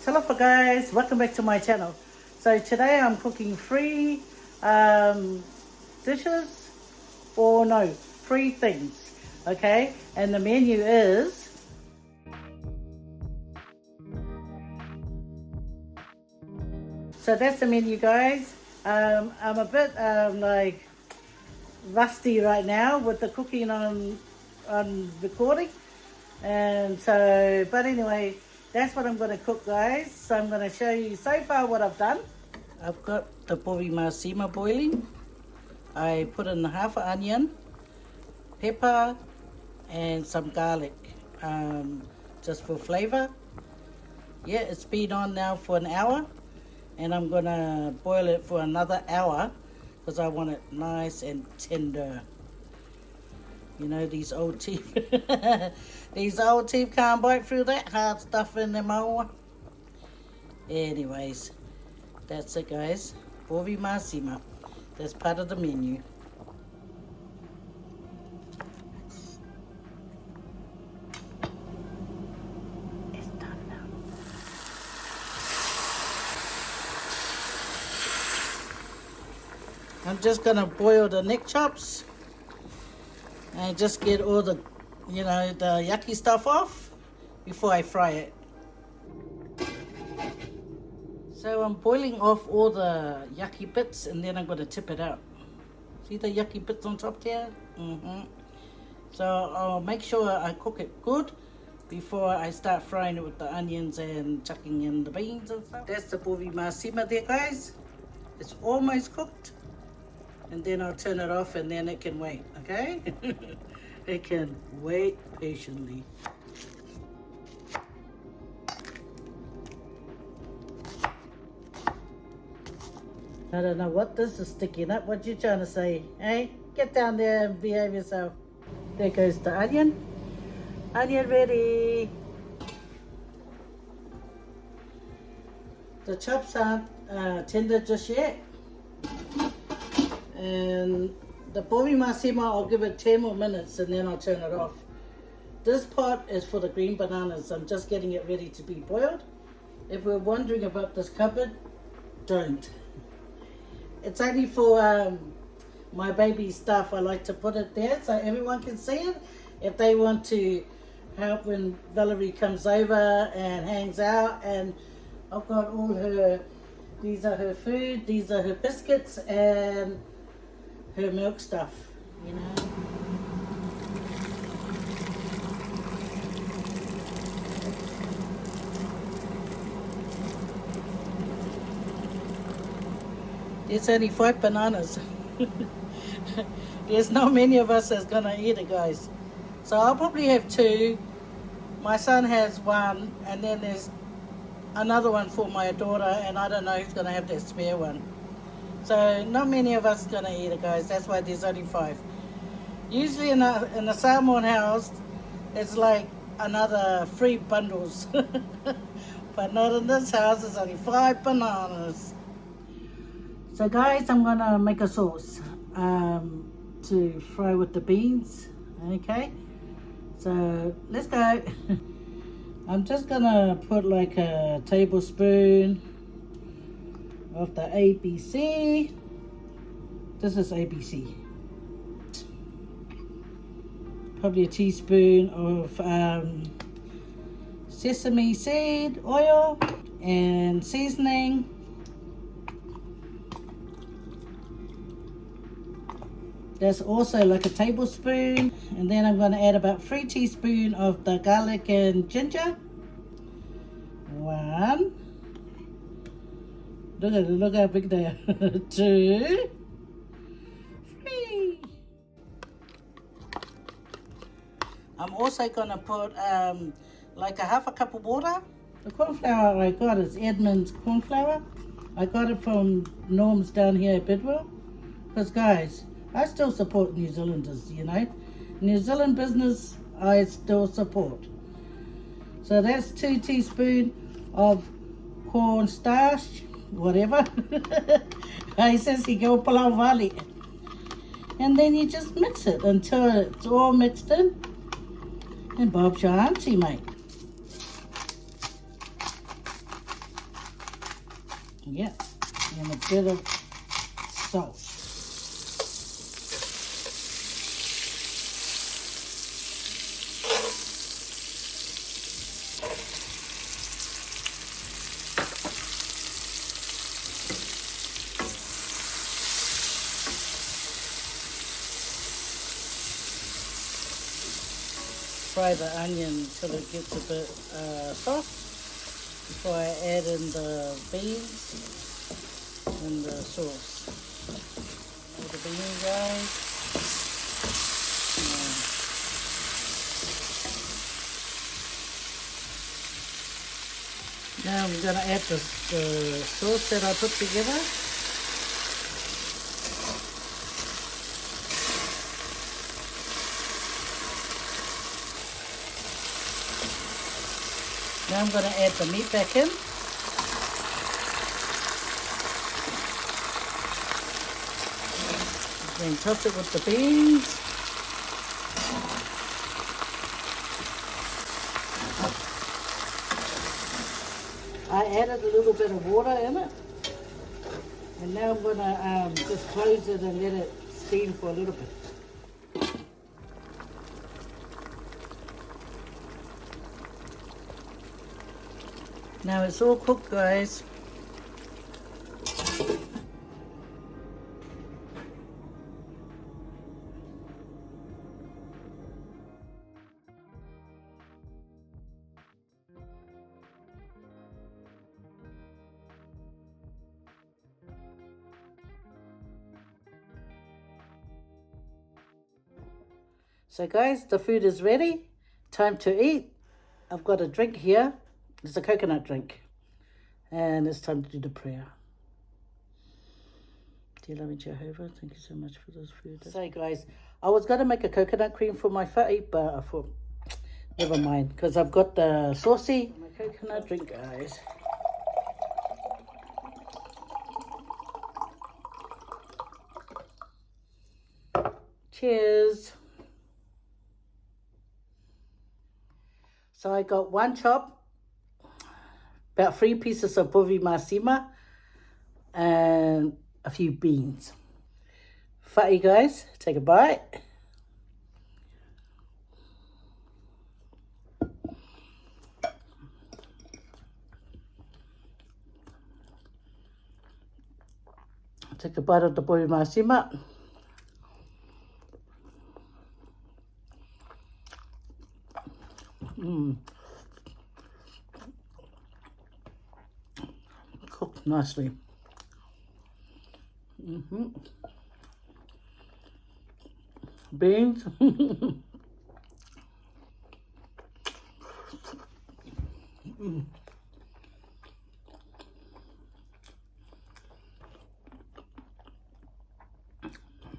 Talofa guys, welcome back to my channel. So today I'm cooking three dishes, or no, three things, okay? And the menu is so that's the menu guys. I'm a bit like rusty right now with the cooking on recording, and so but anyway, that's what I'm going to cook guys. So I'm going to show you so far what I've done. I've got the Povi Masima boiling. I put in half an onion, pepper and some garlic, just for flavor. Yeah, it's been on now for an hour, and I'm going to boil it for another hour because I want it nice and tender. You know, these old teeth, these old teeth can't bite through that hard stuff in them all. Anyways, that's it guys. Povi Masima. That's part of the menu. It's done now. I'm just gonna boil the neck chops and just get all the, you know, the yucky stuff off before I fry it. So I'm boiling off all the yucky bits and then I'm going to tip it out. See the yucky bits on top there? So I'll make sure I cook it good before I start frying it with the onions and chucking in the beans and stuff. That's the Povi Masima there guys. It's almost cooked. And then I'll turn it off and then it can wait, okay? It can wait patiently. I don't know what this is sticking up. What you trying to say? Hey, get down there and behave yourself. There goes the onion. Onion ready. The chops aren't tender just yet. And the Povi Masima, I'll give it 10 more minutes and then I'll turn it off. This pot is for the green bananas. I'm just getting it ready to be boiled. If we're wondering about this cupboard, don't. It's only for my baby stuff. I like to put it there so everyone can see it. If they want to help when Valerie comes over and hangs out. And I've got all her, these are her food, these are her biscuits and her milk stuff, you know. There's only 5 bananas. There's not many of us that's gonna eat it, guys. So I'll probably have 2. My son has 1, and then there's another one for my daughter, and I don't know who's gonna have that spare one. So not many of us gonna eat it, guys. That's why there's only 5. Usually in a salmon house, it's like another 3 bundles. But not in this house. It's only 5 bananas. So guys, I'm gonna make a sauce to fry with the beans. Okay. So let's go. I'm just gonna put like a tablespoon of the ABC. This is ABC. Probably a teaspoon of sesame seed oil and seasoning. That's also like a tablespoon. And then I'm going to add about 3 teaspoons of the garlic and ginger. 1. Look how big they are. 2, 3. I'm also going to put like a half a cup of water. The corn flour I got is Edmund's corn flour. I got it from Norm's down here at Bidwell. Because guys, I still support New Zealanders, you know. New Zealand business, I still support. So that's 2 teaspoons of corn starch, whatever. He says he go palau vali. And then you just mix it until it's all mixed in. And Bob's your auntie, mate. Yeah, and a bit of salt. Fry the onion till it gets a bit soft before I add in the beans and the sauce. Add the beans, guys. Now I'm going to add the sauce that I put together. Now I'm going to add the meat back in. Then toss it with the beans. I added a little bit of water in it. And now I'm going to just close it and let it steam for a little bit. Now it's all cooked, guys. So guys, the food is ready. Time to eat. I've got a drink here. It's a coconut drink. And it's time to do the prayer. Dear loving Jehovah, thank you so much for this food. So guys, I was going to make a coconut cream for my Faye, but I thought, never mind. Because I've got the saucy, my coconut drink, guys. Cheers. So I got one chop, about 3 pieces of Povi Masima, and a few beans. Faye, guys, take a bite. Take a bite of the Povi Masima. Cooked nicely. Beans.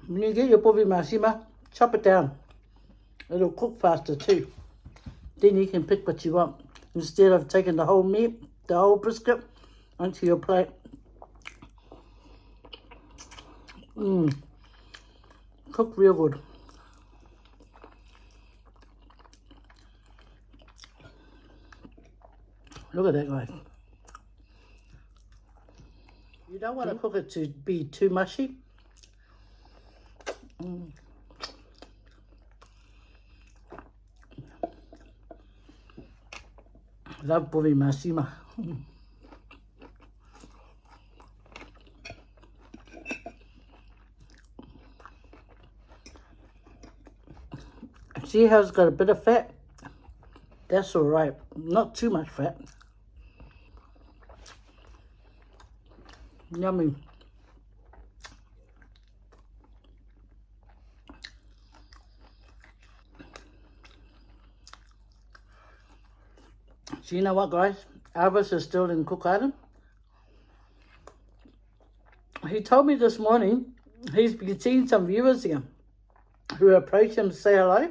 When you get your Povi Masima, chop it down. It'll cook faster too. Then you can pick what you want. Instead of taking the whole meat, the whole brisket, onto your plate. Cooked real good. Look at that, guys. You don't want to cook it to be too mushy. Love Povi Masima. See how it's got a bit of fat? That's all right. Not too much fat. Yummy. So you know what, guys? Elvis is still in Cook Island. He told me this morning he's been seeing some viewers here who approach him to say hello.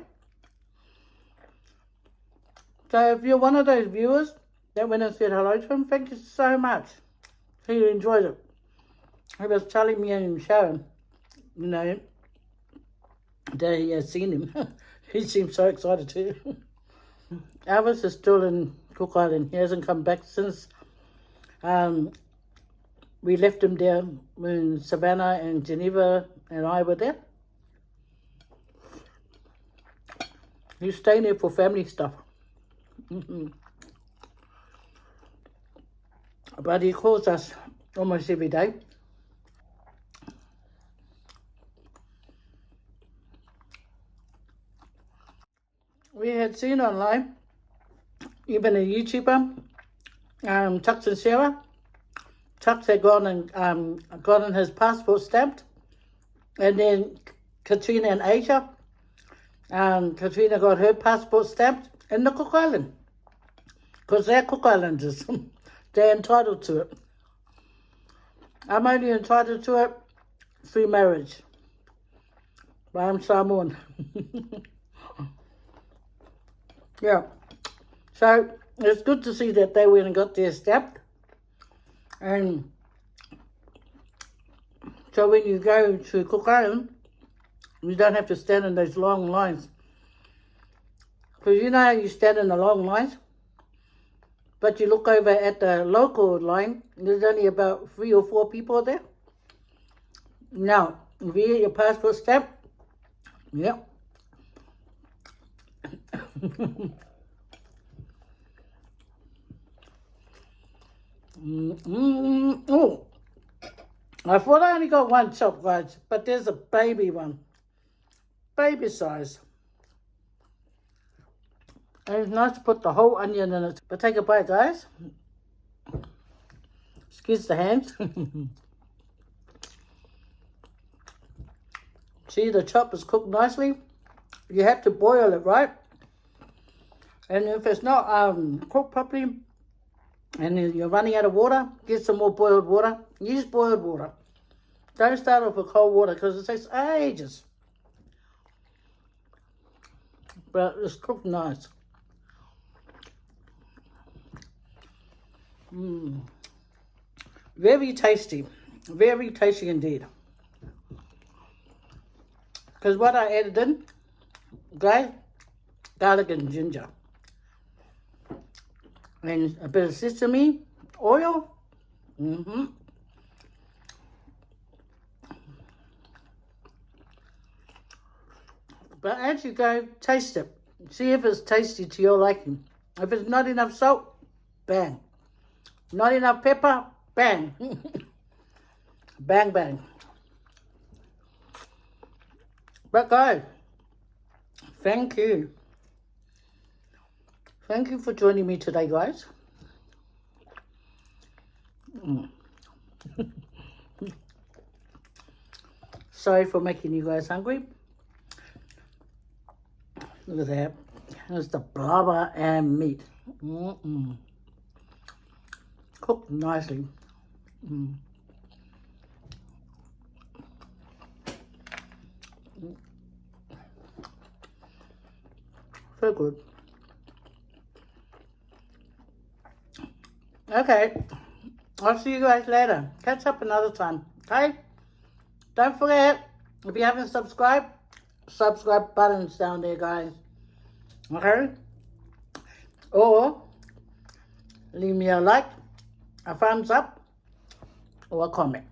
So if you're one of those viewers that went and said hello to him, thank you so much. He enjoyed it. He was telling me and Sharon, you know, that he has seen him. He seems so excited too. Elvis is still in Cook Island. He hasn't come back since we left him there when Savannah and Geneva and I were there. He's staying there for family stuff. But he calls us almost every day. We had seen online, even a YouTuber, Tux and Sarah. Tux had gotten his passport stamped, and then Katrina and Asia. Katrina got her passport stamped in the Cook Island, because they're Cook Islanders. They're entitled to it. I'm only entitled to it through marriage, but I'm Samoan. Yeah, so it's good to see that they went and got their stamped. And so when you go to Cook Island, you don't have to stand in those long lines. Because you know how you stand in the long lines, but you look over at the local line, there's only about 3 or 4 people there. Now, if you get your passport stamp, yep. Oh, I thought I only got one chop, guys, but there's a baby one. Baby size. And it's nice to put the whole onion in it. But take a bite, guys. Excuse the hands. See, the chop is cooked nicely. You have to boil it, right? And if it's not cooked properly, and you're running out of water, get some more boiled water. Use boiled water. Don't start off with cold water because it takes ages. But it's cooked nice. Very tasty. Very tasty indeed. Because what I added in, guys, garlic and ginger. And a bit of sesame oil. But as you go, taste it. See if it's tasty to your liking. If it's not enough salt, bang. Not enough pepper, bang. Bang, bang. But guys, thank you. Thank you for joining me today, guys. Sorry for making you guys hungry. Look at that. There's the blubber and meat. Cooked nicely. So good. Okay. I'll see you guys later. Catch up another time. Okay? Don't forget, if you haven't subscribed, subscribe button's down there, guys. Okay? Or leave me a like, a thumbs up, or a comment.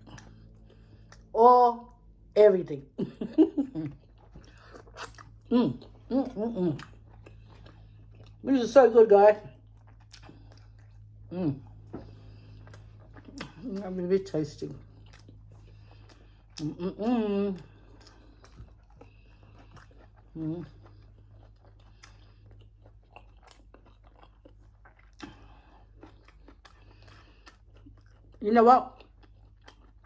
Or everything. This is so good, guys. Very tasty. You know what?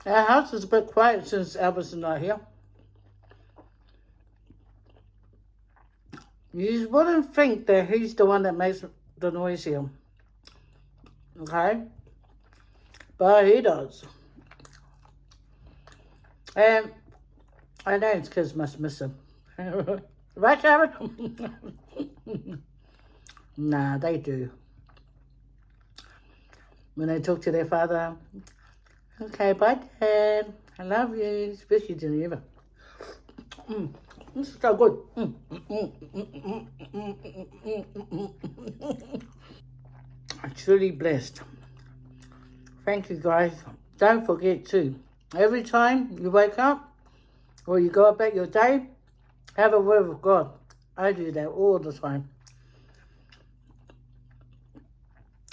Our house is a bit quiet since Elvis is not here. You wouldn't think that he's the one that makes the noise here. Okay? But he does. And I know his kids must miss him. Right, Sharon? Nah, they do. When they talk to their father, okay, bye, Dad. I love you, especially Geneva. This is so good. I'm truly blessed. Thank you, guys. don't forget to, every time you wake up or you go about your day, have a word with God. I do that all the time.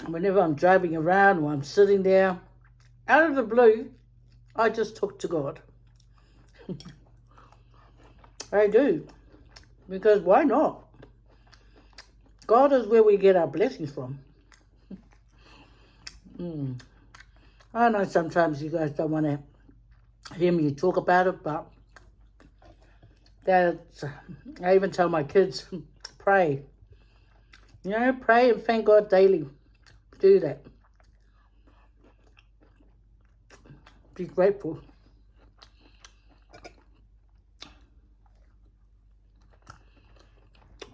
Whenever I'm driving around or I'm sitting there, out of the blue, I just talk to God. I do. Because why not? God is where we get our blessings from. I know sometimes you guys don't want to hear me talk about it, but that's, I even tell my kids, pray. You know, pray and thank God daily. Do that. Be grateful.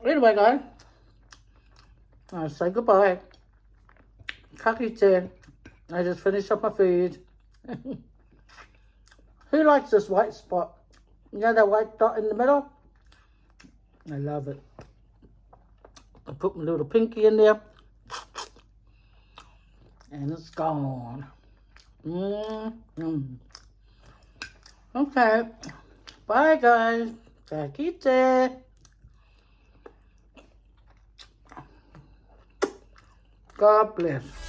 Anyway, guys, I'll say goodbye. Kaki said, I just finished up my food. Who likes this white spot? You know that white dot in the middle? I love it. I put my little pinky in there. And it's gone. Okay. Bye, guys. Kaki said. God bless.